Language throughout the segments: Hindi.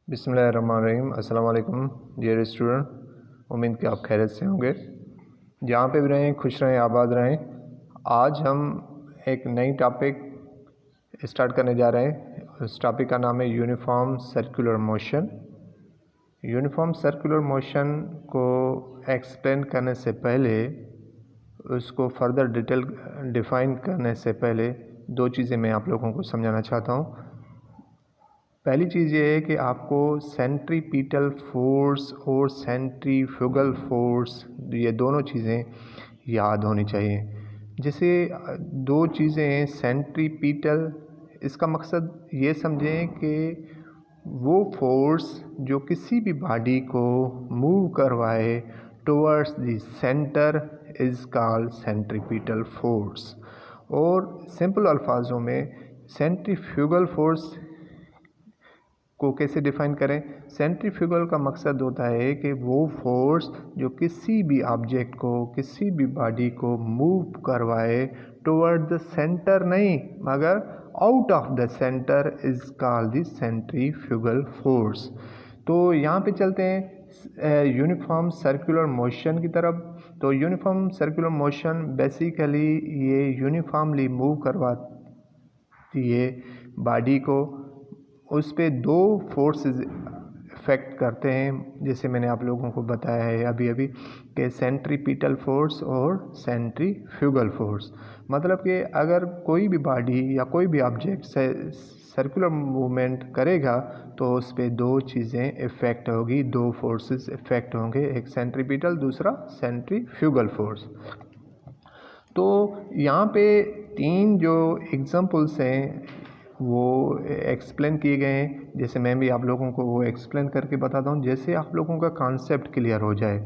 बिस्मिल्लाहिर्रहमानिर्रहीम। अस्सलाम वालेकुम डियर स्टूडेंट, उम्मीद कि आप खैरियत से होंगे। जहाँ पे भी रहें खुश रहें, आबाद रहें। आज हम एक नई टॉपिक स्टार्ट करने जा रहे हैं। उस टॉपिक का नाम है uniform circular motion. Uniform circular motion को एक्सप्लेन करने से पहले, उसको फर्दर डिटेल डिफ़ाइन करने से पहले दो चीज़ें मैं आप लोगों को समझाना चाहता हूँ। पहली चीज़ ये है कि आपको सेंट्रीपिटल फोर्स और सेंट्रीफ्यूगल फोर्स, ये दोनों चीज़ें याद होनी चाहिए। जैसे दो चीज़ें हैं, सेंट्रीपिटल, इसका मकसद ये समझें कि वो फोर्स जो किसी भी बॉडी को मूव करवाए towards the centre is called centripetal force. और सिंपल अल्फाजों में सेंट्रीफ्यूगल फोर्स को कैसे डिफ़ाइन करें। सेंट्रीफ्यूगल का मकसद होता है कि वो फोर्स जो किसी भी ऑब्जेक्ट को, किसी भी बॉडी को मूव करवाए टुवर्ड द सेंटर नहीं मगर out of the centre is called the centrifugal force. तो यहाँ पे चलते हैं यूनिफॉर्म सर्कुलर मोशन की तरफ। तो यूनिफॉर्म सर्कुलर मोशन बेसिकली ये यूनिफॉर्मली मूव करवाती है बॉडी को। उस पे दो फोर्सेस इफ़ेक्ट करते हैं, जैसे मैंने आप लोगों को बताया है अभी अभी कि सेंट्रीपिटल फोर्स और सेंट्रीफ्यूगल फोर्स। मतलब कि अगर कोई भी बॉडी या कोई भी ऑब्जेक्ट सर्कुलर मूवमेंट करेगा तो उस पर दो चीज़ें इफ़ेक्ट होगी, दो फोर्सेस इफ़ेक्ट होंगे, एक सेंट्रीपिटल, दूसरा सेंट्रीफ्यूगल फोर्स। तो यहाँ पे तीन जो एग्जांपल्स हैं वो एक्सप्लेन किए गए हैं। जैसे मैं भी आप लोगों को वो एक्सप्लेन करके बताता हूँ, जैसे आप लोगों का कॉन्सेप्ट क्लियर हो जाए,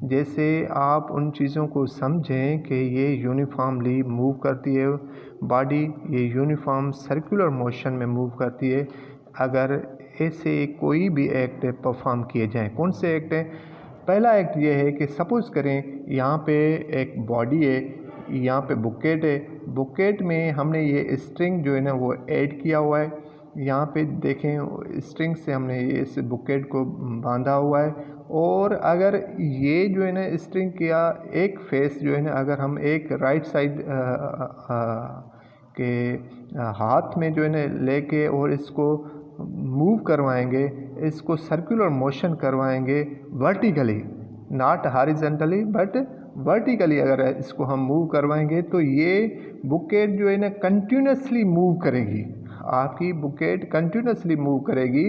जैसे आप उन चीज़ों को समझें कि ये यूनिफॉर्मली मूव करती है बॉडी, ये यूनिफॉर्म सर्कुलर मोशन में मूव करती है। अगर ऐसे कोई भी एक्ट परफॉर्म किए जाएँ, कौन से एक्ट हैं? पहला एक्ट ये है कि सपोज़ करें यहाँ पे एक बॉडी है, यहाँ पे बुकेट है, बुकेट में हमने ये स्ट्रिंग जो है ना वो ऐड किया हुआ है। यहाँ पे देखें स्ट्रिंग से हमने ये इस बुकेट को बांधा हुआ है। और अगर ये जो है ना स्ट्रिंग किया एक फेस जो है ना, अगर हम एक राइट साइड के हाथ में जो है ना लेके और इसको मूव करवाएंगे, इसको सर्कुलर मोशन करवाएंगे vertically, not horizontally but vertically, अगर इसको हम मूव करवाएंगे तो ये बुकेट जो है ना कंटिन्यूसली मूव करेगी। आपकी बुकेट कंटिन्यूसली मूव करेगी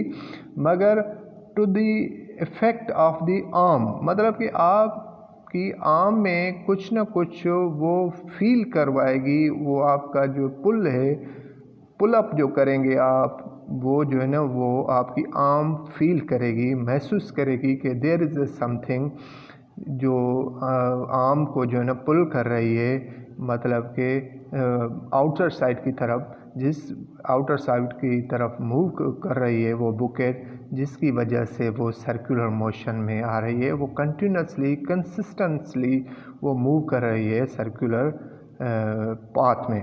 मगर to the effect of the arm, मतलब कि आपकी आर्म में कुछ ना कुछ वो फील करवाएगी। वो आपका जो पुल है, पुल अप जो करेंगे आप, वो जो है ना वो आपकी आर्म फील करेगी, महसूस करेगी कि देयर इज़ समथिंग जो आर्म को जो है ना पुल कर रही है, मतलब कि आउटर साइड की तरफ, जिस आउटर साइड की तरफ मूव कर रही है वो बुकेट, जिसकी वजह से वो सर्कुलर मोशन में आ रही है, वो कंटिन्यूसली कंसिस्टेंटली वो मूव कर रही है सर्कुलर पाथ में।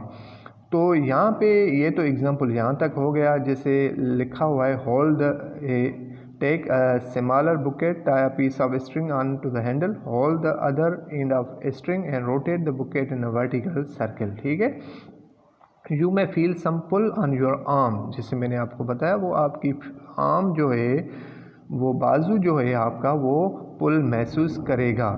तो यहाँ पे ये तो एग्जांपल यहाँ तक हो गया। जैसे लिखा हुआ है hold take a smaller bucket, tie a piece of string onto the handle, hold the other end of a string and rotate the bucket in a vertical circle। ठीक है। You may feel some pull on your arm, जैसे मैंने आपको बताया वो आपकी आर्म जो है, वो बाजू जो है आपका, वो पुल महसूस करेगा।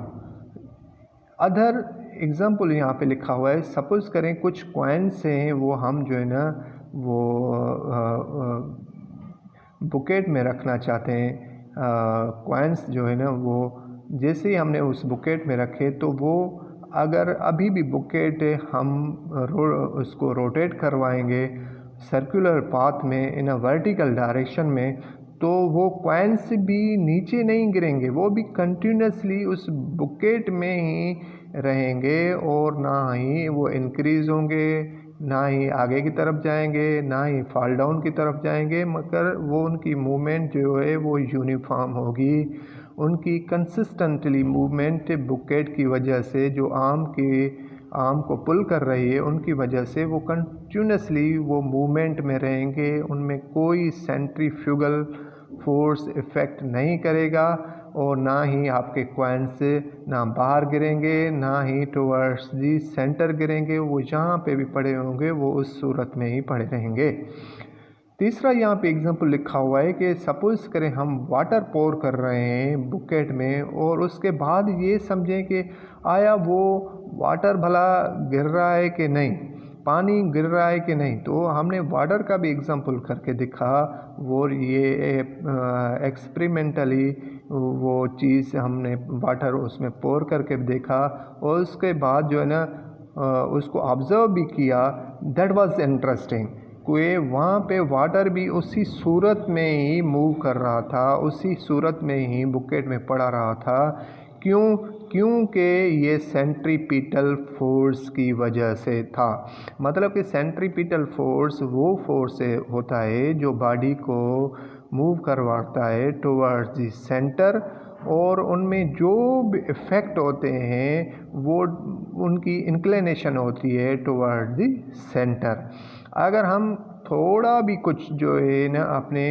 अदर एग्जाम्पल यहाँ पे लिखा हुआ है, सपोज़ करें कुछ कॉइन्स हैं, वो हम जो है ना वो बुकेट में रखना चाहते हैं। कॉइन्स जो है ना वो जैसे ही हमने उस बुकेट में रखे तो वो अगर अभी भी बुकेट हम उसको रोटेट करवाएंगे सर्कुलर पाथ में इन अ वर्टिकल डायरेक्शन में, तो वो कॉइन्स भी नीचे नहीं गिरेंगे, वो भी कंटिन्यूसली उस बुकेट में ही रहेंगे और ना ही वो इंक्रीज़ होंगे, ना ही आगे की तरफ जाएंगे, ना ही फॉल डाउन की तरफ जाएंगे, मगर वो उनकी मूवमेंट जो है वो यूनिफॉर्म होगी। उनकी कंसिस्टेंटली मूवमेंट बुकेट की वजह से, जो आर्म को पुल कर रही है उनकी वजह से, वो कंटिन्यूसली वो मूवमेंट में रहेंगे, उनमें कोई सेंट्रीफ्यूगल फोर्स इफ़ेक्ट नहीं करेगा और ना ही आपके कॉइन्स ना बाहर गिरेंगे ना ही टुवर्ड्स दी सेंटर गिरेंगे। वो जहाँ पे भी पड़े होंगे वो उस सूरत में ही पड़े रहेंगे। तीसरा यहाँ पे एग्जांपल लिखा हुआ है कि सपोज़ करें हम वाटर पोर कर रहे हैं बुकेट में और उसके बाद ये समझें कि आया वो वाटर भला गिर रहा है कि नहीं, पानी गिर रहा है कि नहीं। तो हमने वाटर का भी एग्जांपल करके दिखा वो ये एक्सपेरिमेंटली वो चीज़ हमने वाटर उसमें पोर करके देखा और उसके बाद जो है ना उसको ऑब्ज़र्व भी किया। दैट वाज इंटरेस्टिंग कि वहाँ पे वाटर भी उसी सूरत में ही मूव कर रहा था, उसी सूरत में ही बुकेट में पड़ा रहा था। क्योंकि ये सेंट्रीपिटल फोर्स की वजह से था। मतलब कि सेंट्रीपिटल फोर्स वो फोर्स होता है जो बॉडी को मूव करवाता है टुवर्ड्स द सेंटर और उनमें जो भी इफ़ेक्ट होते हैं वो उनकी इंक्लिनेशन होती है टुवर्ड्स द सेंटर। अगर हम थोड़ा भी कुछ जो है ना अपने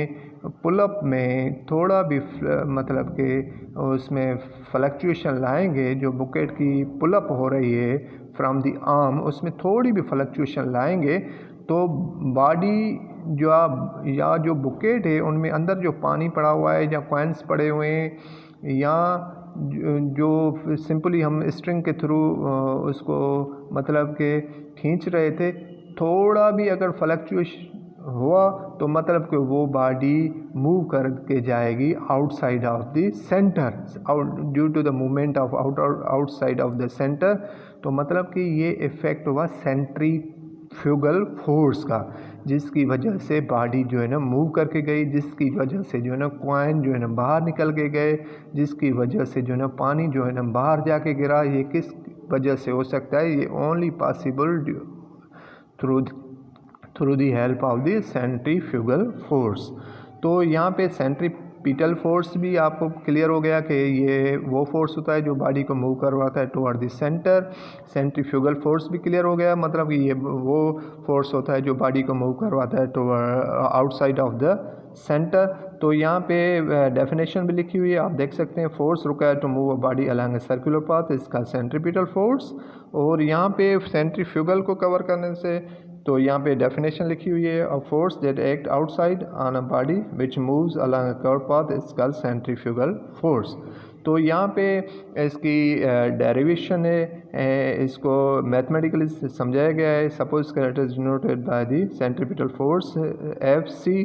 पुलअप में थोड़ा भी मतलब कि उसमें फ्लक्चुएशन लाएंगे, जो बुकेट की पुलअप हो रही है फ्रॉम द आर्म उसमें थोड़ी भी फ्लक्चुएशन लाएंगे तो बॉडी या जो बुकेट है उनमें अंदर जो पानी पड़ा हुआ है या कॉइन्स पड़े हुए हैं या जो सिंपली हम स्ट्रिंग के थ्रू उसको मतलब के खींच रहे थे, थोड़ा भी अगर फ्लक्चुएशन हुआ तो मतलब कि वो बॉडी मूव करके जाएगी outside of the centre due to the movement of outside of the centre. तो मतलब कि ये इफ़ेक्ट हुआ सेंट्रीफ्यूगल फोर्स का, जिसकी वजह से बॉडी जो है ना मूव करके गई, जिसकी वजह से जो है ना कॉइन जो है ना बाहर निकल के गए, जिसकी वजह से जो है ना पानी जो है ना बाहर जाके गिरा। ये किस वजह से हो सकता है? ये only possible through the help of the centrifugal force. तो यहाँ पे सेंट्रीपिटल फोर्स भी आपको क्लियर हो गया कि ये वो फोर्स होता है जो बॉडी को मूव करवाता है toward the centre. Centrifugal force भी क्लियर हो गया, मतलब कि ये वो फोर्स होता है जो बॉडी को मूव करवाता है toward outside of the centre. तो यहाँ पे डेफिनेशन भी लिखी हुई है, आप देख सकते हैं। Force required to move a body along a circular path इसका सेंट्रीपिटल फोर्स। और यहाँ पे सेंट्रीफ्यूगल को कवर करने से तो यहाँ पे डेफिनेशन लिखी हुई है, a force that act outside on a body which moves along a curve path is called centrifugal force. तो यहाँ पे इसकी डेरिवेशन है, इसको मैथमेटिकली समझाया गया है। Suppose it is denoted by the centripetal force F C.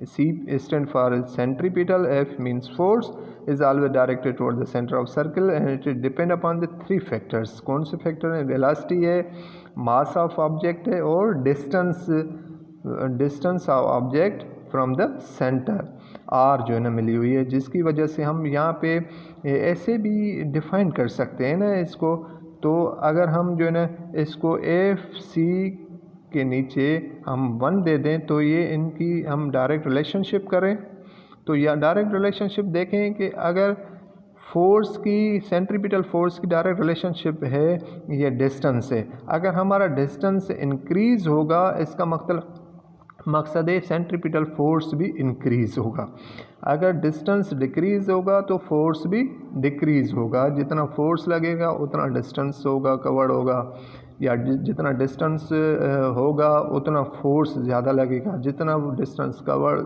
C stand for centripetal, F means force is always directed toward the center of circle and it depend upon the three factors। कौन से फैक्टर हैं? वेलोसिटी है, मास ऑफ ऑब्जेक्ट है और distance of object from the centre R जो है ना मिली हुई है, जिसकी वजह से हम यहाँ पे ऐसे भी डिफाइन कर सकते हैं ना इसको। तो अगर हम जो है ना इसको एफ सी के नीचे हम 1 दे दें तो ये इनकी हम डायरेक्ट रिलेशनशिप करें तो यह डायरेक्ट रिलेशनशिप देखें कि अगर फोर्स की सेंट्रीपिटल फोर्स की डायरेक्ट रिलेशनशिप है ये डिस्टेंस है। अगर हमारा डिस्टेंस इंक्रीज़ होगा इसका मकसद है सेंट्रीपिटल फोर्स भी इंक्रीज़ होगा। अगर डिस्टेंस डिक्रीज़ होगा तो फोर्स भी डिक्रीज़ होगा। जितना फोर्स लगेगा उतना डिस्टेंस होगा कवर्ड होगा, या जितना डिस्टेंस होगा उतना फोर्स ज़्यादा लगेगा। जितना डिस्टेंस कवर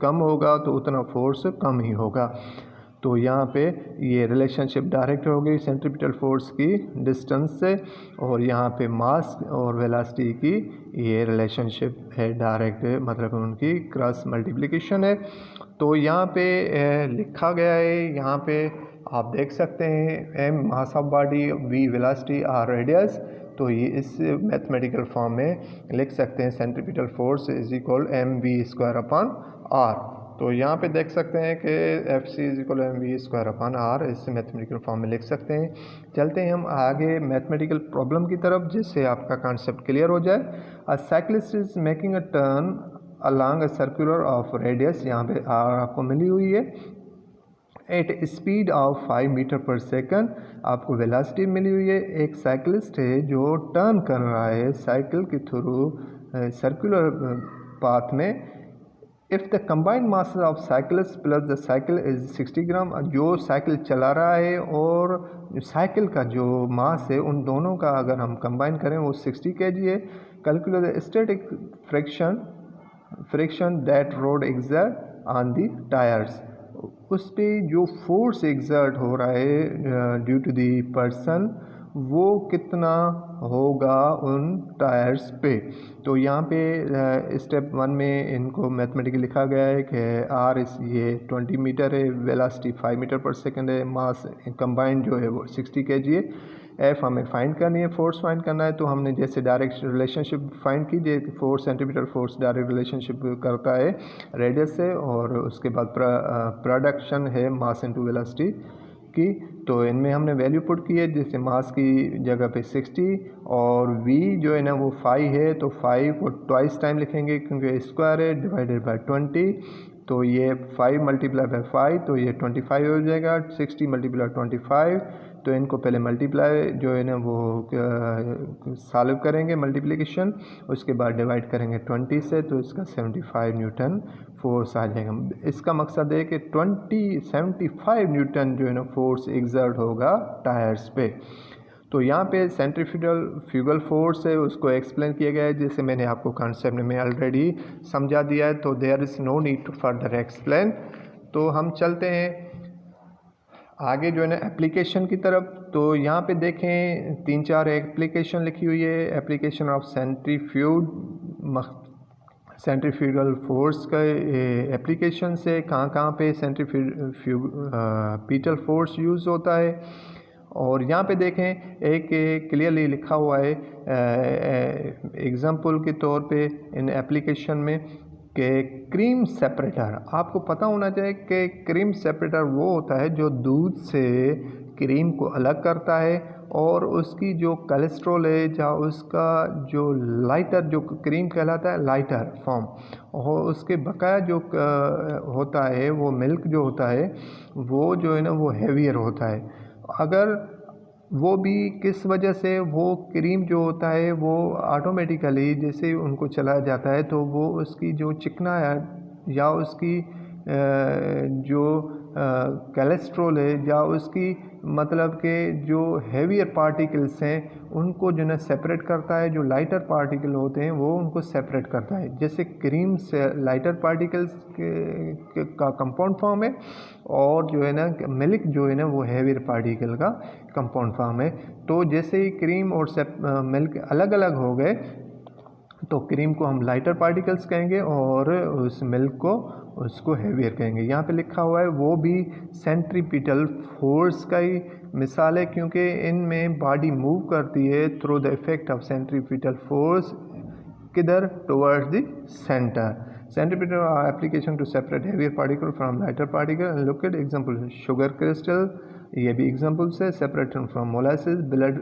कम होगा तो उतना फोर्स कम ही होगा। तो यहाँ पे ये रिलेशनशिप डायरेक्ट होगी सेंट्रीपिटल फोर्स की डिस्टेंस से, और यहाँ पे मास और वेलोसिटी की ये रिलेशनशिप है डायरेक्ट, मतलब उनकी क्रॉस मल्टीप्लिकेशन है। तो यहाँ पे लिखा गया है, यहाँ पे आप देख सकते हैं M mass of body, V velocity, R radius. तो ये इस मैथमेटिकल फॉर्म में लिख सकते हैं centripetal force is equal M V square upon R. तो यहाँ पे देख सकते हैं कि F C is equal M V square upon R, इस मैथमेटिकल फॉर्म में लिख सकते हैं। चलते हैं हम आगे मैथमेटिकल प्रॉब्लम की तरफ, जिससे आपका कॉन्सेप्ट क्लियर हो जाए। अ cyclist is making a turn along a circular of radius, यहाँ पे आर आपको मिली हुई है, एट स्पीड ऑफ 5 मीटर पर सेकंड आपको वेलोसिटी मिली हुई है। एक साइकिलिस्ट है जो टर्न कर रहा है साइकिल के थ्रू सर्कुलर पाथ में if the combined mass of cyclist plus the cycle is 60 ग्राम, जो साइकिल चला रहा है और साइकिल का जो मास है उन दोनों का अगर हम कंबाइन करें वो 60 kg है। Calculate the static friction that road exert on the tyres, उस पर जो फोर्स एक्सर्ट हो रहा है ड्यू टू दी पर्सन वो कितना होगा उन टायर्स पे। तो यहाँ पे स्टेप 1 में इनको मैथमेटिकली लिखा गया है कि आर इस ये 20 मीटर है, वेलोसिटी 5 मीटर पर सेकंड है, मास कंबाइंड जो है वो 60 kg है। एफ हमें फाइंड करनी है, फोर्स फाइंड करना है। तो हमने जैसे डायरेक्ट रिलेशनशिप फाइंड की, 4 सेंटीमीटर फोर्स डायरेक्ट रिलेशनशिप करता है रेडियस से, और उसके बाद प्रोडक्शन है मास इनटू वेलोसिटी की। तो इनमें हमने वैल्यू पुट की है, जैसे मास की जगह पे 60 और v जो है ना वो 5 है, तो 5 को ट्वाइस टाइम लिखेंगे क्योंकि स्क्वायर है, डिवाइडेड बाय 20। तो ये 5 मल्टीप्लाई बाय 5 तो ये 25 हो जाएगा। 60 मल्टीप्लाई 25, तो इनको पहले मल्टीप्लाई जो है ना वो सॉल्व करेंगे मल्टीप्लिकेशन, उसके बाद डिवाइड करेंगे 20 से, तो इसका 75 न्यूटन फोर्स आ जाएगा। इसका मकसद है कि 75 न्यूटन जो है ना फोर्स एक्सर्ट होगा टायर्स पे। तो यहाँ पे सेंट्रीफ्यूगल फोर्स है उसको एक्सप्लेन किया गया है, जैसे मैंने आपको कॉन्सेप्ट में ऑलरेडी समझा दिया है, तो there is no need to further explain. तो हम चलते हैं आगे जो है ना एप्लीकेशन की तरफ। तो यहाँ पे देखें 3-4 एप्लीकेशन लिखी हुई है। एप्लीकेशन ऑफ सेंट्रीफ्यूगल फोर्स का एप्लीकेशन से कहाँ पे सेंट्रीफ्यूगल फोर्स यूज़ होता है। और यहाँ पे देखें एक क्लियरली लिखा हुआ है एग्जांपल के तौर पे इन एप्लीकेशन में कि क्रीम सेपरेटर। आपको पता होना चाहिए कि क्रीम सेपरेटर वो होता है जो दूध से क्रीम को अलग करता है, और उसकी जो कोलेस्ट्रॉल है या उसका जो लाइटर जो क्रीम कहलाता है लाइटर फॉर्म, और उसके बकाया जो होता है वो मिल्क जो होता है वो जो है ना वो हेवियर होता है। अगर वो भी किस वजह से वो क्रीम जो होता है वो ऑटोमेटिकली जैसे उनको चलाया जाता है तो वो उसकी जो चिकना या उसकी जो कोलेस्ट्रॉल है या उसकी मतलब के जो हेवियर पार्टिकल्स हैं उनको जो है सेपरेट करता है, जो लाइटर पार्टिकल होते हैं वो उनको सेपरेट करता है। जैसे क्रीम से लाइटर पार्टिकल्स का कंपाउंड फॉर्म है, और जो है ना मिल्क जो है ना वो हेवियर पार्टिकल का कंपाउंड फॉर्म है। तो जैसे ही क्रीम और मिल्क अलग अलग हो गए तो क्रीम को हम लाइटर पार्टिकल्स कहेंगे और उस मिल्क को उसको हेवियर कहेंगे। यहाँ पे लिखा हुआ है वो भी सेंट्रीपिटल फोर्स का ही मिसाल है, क्योंकि इनमें बॉडी मूव करती है through the effect of centripetal force किधर towards the centre. Centripetal application to separate heavier particle from lighter particle. Look at example sugar crystal, ये भी एग्जांपल्स है। Separation from molasses, blood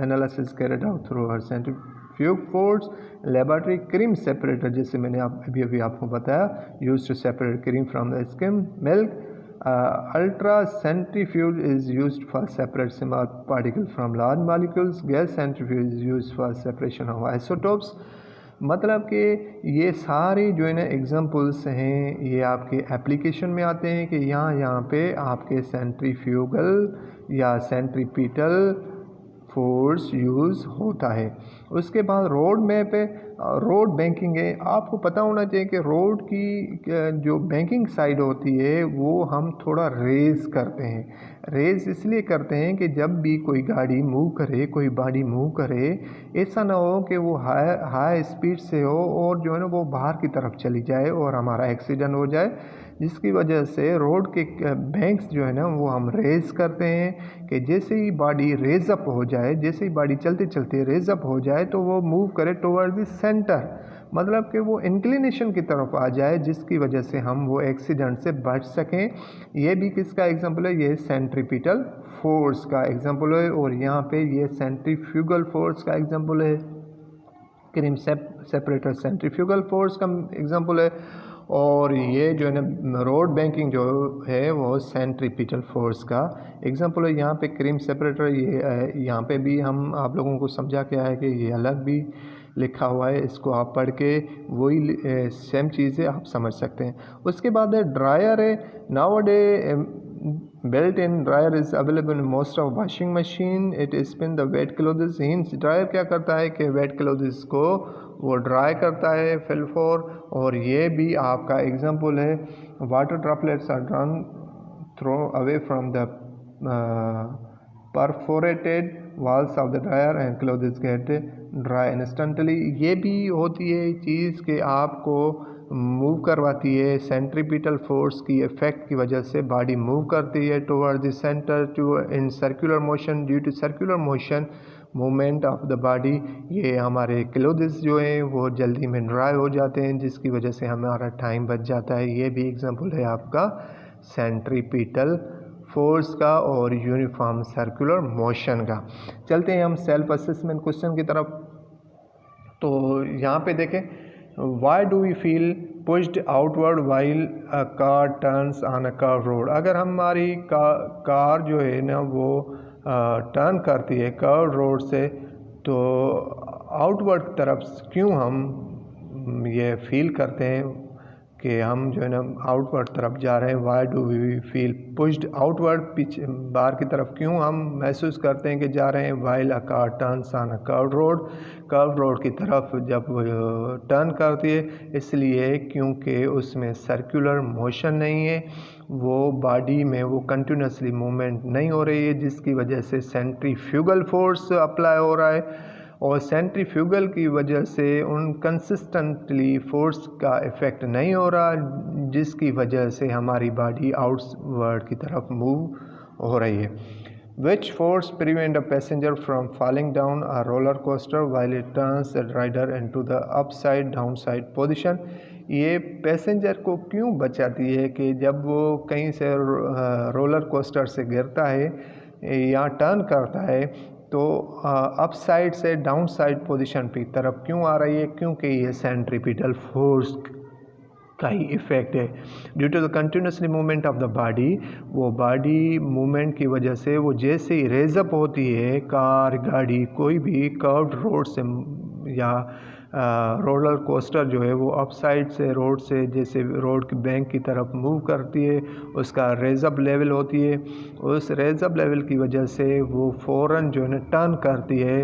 analysis carried out through हर centrifuge force. Laboratory cream separator, जैसे मैंने अभी आपको बताया, use to separate cream from the skim milk. Ultra centrifuge is used for separate small particle from large molecules. Gas centrifuge is used for separation of isotopes. मतलब कि ये सारे जो है ना एग्जांपल्स हैं ये आपके एप्लीकेशन में आते हैं कि यहाँ पे आपके सेंट्रीफ्यूगल या सेंट्रीपिटल फोर्स यूज़ होता है। उसके बाद रोड मैप है, रोड बैंकिंग है। आपको पता होना चाहिए कि रोड की जो बैंकिंग साइड होती है वो हम थोड़ा रेज करते हैं। रेज इसलिए करते हैं कि जब भी कोई गाड़ी मूव करे, कोई बॉडी मूव करे, ऐसा ना हो कि वो हाई स्पीड से हो और जो है ना वो बाहर की तरफ चली जाए और हमारा एक्सीडेंट हो जाए, जिसकी वजह से रोड के बैंक्स जो है ना वो हम रेज करते हैं कि जैसे ही बॉडी रेज अप हो जाए, जैसे ही बॉडी चलते चलते रेज अप हो जाए तो वो मूव करे टुवर्ड्स द सेंटर, मतलब कि वो इंक्लिनेशन की तरफ आ जाए, जिसकी वजह से हम वो एक्सीडेंट से बच सकें। ये भी किसका एग्जांपल है? ये सेंट्रीपिटल फोर्स का एग्जांपल है, और यहाँ पे ये सेंट्रीफ्यूगल फोर्स का एग्जांपल है। क्रीम सेपरेटर सेंट्रीफ्यूगल फोर्स का एग्जांपल है, और ये जो है ना रोड बैंकिंग जो है वो सेंट्रीपिटल फोर्स का एग्जांपल है। यहाँ पे क्रीम सेपरेटर ये यहाँ पे भी हम आप लोगों को समझा के आए कि ये अलग भी लिखा हुआ है, इसको आप पढ़ के वही सेम चीज़ें आप समझ सकते हैं। उसके बाद है ड्रायर है। Now day built in dryer is available in most of washing machine. It spin the wet clothes in. Dryer क्या करता है कि वेट क्लोथ्स को वो ड्राई करता है फिल फॉर, और ये भी आपका एग्जांपल है। Water droplets are drawn throw away from the perforated walls of the dryer and clothes get dry instantly। ये भी होती है चीज़ कि आपको मूव करवाती है, सेंट्रीपिटल फोर्स की इफेक्ट की वजह से बॉडी मूव करती है toward the centre to in circular motion. Due to circular motion movement of the body ये हमारे क्लोथ्स जो हैं वो जल्दी में ड्राई हो जाते हैं, जिसकी वजह से हमारा टाइम बच जाता है। ये भी एग्जांपल है आपका सेंट्रीपिटल फोर्स का और यूनिफॉर्म सर्कुलर मोशन का। चलते हैं हम सेल्फ असेसमेंट क्वेश्चन की तरफ। तो यहाँ पे देखें, why do we feel pushed outward while a car turns on a curve road. अगर हमारी कार जो है ना वो टर्न करती है कर्व रोड से, तो आउटवर्ड तरफ क्यों हम ये फील करते हैं कि हम जो है ना आउटवर्ड तरफ जा रहे हैं। Why do we feel pushed outward, पीछे बाहर की तरफ क्यों हम महसूस करते हैं कि जा रहे हैं। While a car turns on a curve road की तरफ जब टर्न करती है, इसलिए क्योंकि उसमें सर्कुलर मोशन नहीं है, वो बॉडी में वो कंटिन्यूसली मूवमेंट नहीं हो रही है, जिसकी वजह से सेंट्रीफ्यूगल फोर्स अप्लाई हो रहा है, और सेंट्रीफ्यूगल की वजह से उन कंसिस्टेंटली फोर्स का इफ़ेक्ट नहीं हो रहा, जिसकी वजह से हमारी बॉडी आउटवर्ड की तरफ मूव हो रही है। Which force prevent a passenger from falling down a roller coaster while it turns the rider into the upside downside position। ये पैसेंजर को क्यों बचाती है कि जब वो कहीं से रोलर कोस्टर से गिरता है या टर्न करता है तो अप साइड से डाउन साइड पोजिशन की तरफ क्यों आ रही है, क्योंकि ये सेंट्रीपिटल फोर्स का ही इफेक्ट है। Due to the continuously movement of the body, वो बॉडी मूवमेंट की वजह से वो जैसे ही रेजअप होती है कार गाड़ी कोई भी कर्व्ड रोड से या रोलर कोस्टर जो है वो अप साइड से रोड से जैसे रोड की बैंक की तरफ मूव करती है, उसका रेजअप लेवल होती है, उस रेजअप लेवल की वजह से वो फ़ौरन जो है ना टर्न करती है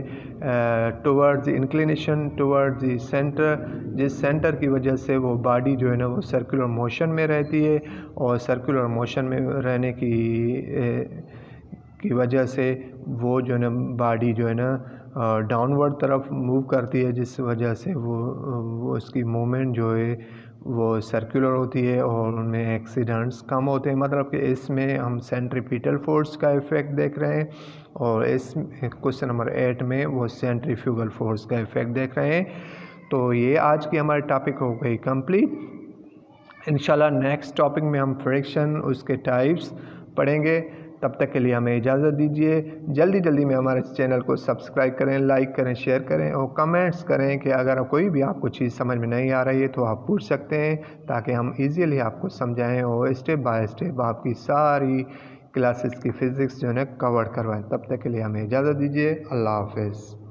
towards inclination towards the centre, जिस सेंटर की वजह से वो बॉडी जो है ना वो सर्कुलर मोशन में रहती है, और सर्कुलर मोशन में रहने की वजह से वो जो है ना बॉडी जो है ना डाउनवर्ड तरफ मूव करती है, जिस वजह से वो उसकी मूवमेंट जो है वो सर्कुलर होती है और उनमें एक्सीडेंट्स कम होते हैं। मतलब कि इसमें हम सेंट्रीपिटल फोर्स का इफ़ेक्ट देख रहे हैं, और इस क्वेश्चन नंबर 8 में वो सेंट्रीफ्यूगल फोर्स का इफ़ेक्ट देख रहे हैं। तो ये आज की हमारी टॉपिक हो गई कंप्लीट। इंशाल्लाह नेक्स्ट टॉपिक में हम फ्रिक्शन उसके टाइप्स पढ़ेंगे। तब तक के लिए हमें इजाज़त दीजिए। जल्दी में हमारे चैनल को सब्सक्राइब करें, लाइक करें, शेयर करें और कमेंट्स करें कि अगर कोई भी आपको चीज़ समझ में नहीं आ रही है तो आप पूछ सकते हैं, ताकि हम इजीली आपको समझाएं और स्टेप बाय स्टेप आपकी सारी क्लासेस की फ़िज़िक्स जो है कवर करवाएं। तब तक के लिए हमें इजाज़त दीजिए। अल्लाह हाफ़िज़।